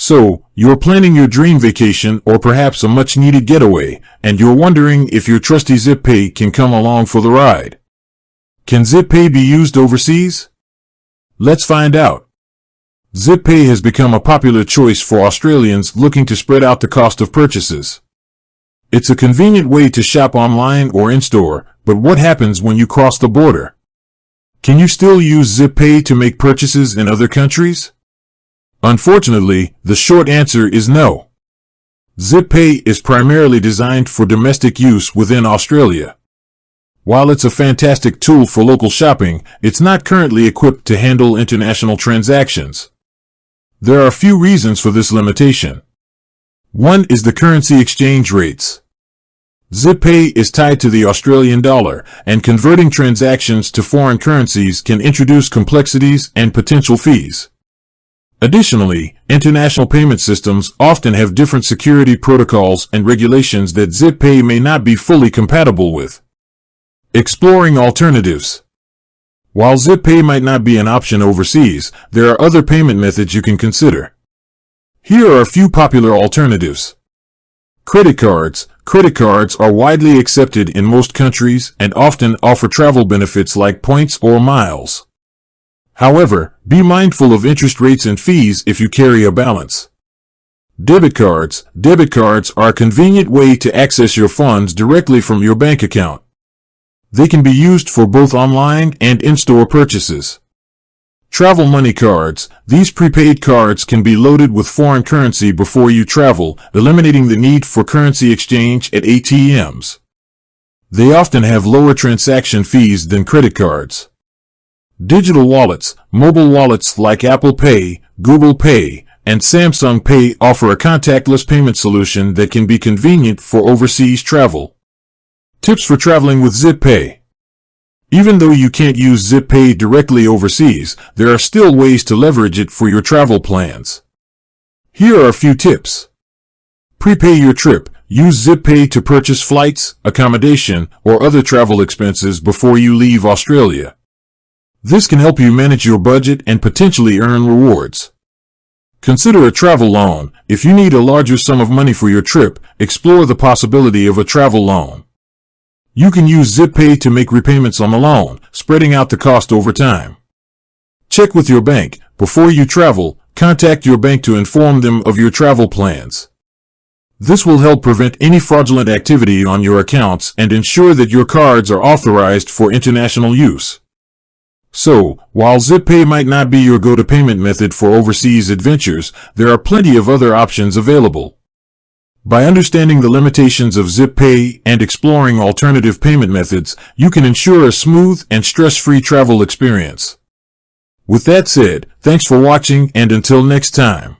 So, you're planning your dream vacation or perhaps a much-needed getaway, and you're wondering if your trusty Zippay can come along for the ride. Can Zippay be used overseas? Let's find out. Zippay has become a popular choice for Australians looking to spread out the cost of purchases. It's a convenient way to shop online or in-store, but what happens when you cross the border? Can you still use Zippay to make purchases in other countries? Unfortunately, the short answer is no. Zippay is primarily designed for domestic use within Australia. While it's a fantastic tool for local shopping, it's not currently equipped to handle international transactions. There are a few reasons for this limitation. One is the currency exchange rates. Zippay is tied to the Australian dollar, and converting transactions to foreign currencies can introduce complexities and potential fees. Additionally, international payment systems often have different security protocols and regulations that Zippay may not be fully compatible with. Exploring alternatives. While Zippay might not be an option overseas, there are other payment methods you can consider. Here are a few popular alternatives. Credit cards. Credit cards are widely accepted in most countries and often offer travel benefits like points or miles. However, be mindful of interest rates and fees if you carry a balance. Debit cards. Debit cards are a convenient way to access your funds directly from your bank account. They can be used for both online and in-store purchases. Travel money cards. These prepaid cards can be loaded with foreign currency before you travel, eliminating the need for currency exchange at ATMs. They often have lower transaction fees than credit cards. Digital wallets. Mobile wallets like Apple Pay, Google Pay, and Samsung Pay offer a contactless payment solution that can be convenient for overseas travel. Tips for traveling with Zippay. Even though you can't use Zippay directly overseas, there are still ways to leverage it for your travel plans. Here are a few tips. Prepay your trip. Use Zippay to purchase flights, accommodation, or other travel expenses before you leave Australia. This can help you manage your budget and potentially earn rewards. Consider a travel loan. If you need a larger sum of money for your trip, explore the possibility of a travel loan. You can use Zippay to make repayments on the loan, spreading out the cost over time. Check with your bank. Before you travel, contact your bank to inform them of your travel plans. This will help prevent any fraudulent activity on your accounts and ensure that your cards are authorized for international use. So, while Zippay might not be your go-to payment method for overseas adventures, there are plenty of other options available. By understanding the limitations of Zippay and exploring alternative payment methods, you can ensure a smooth and stress-free travel experience. With that said, thanks for watching, and until next time.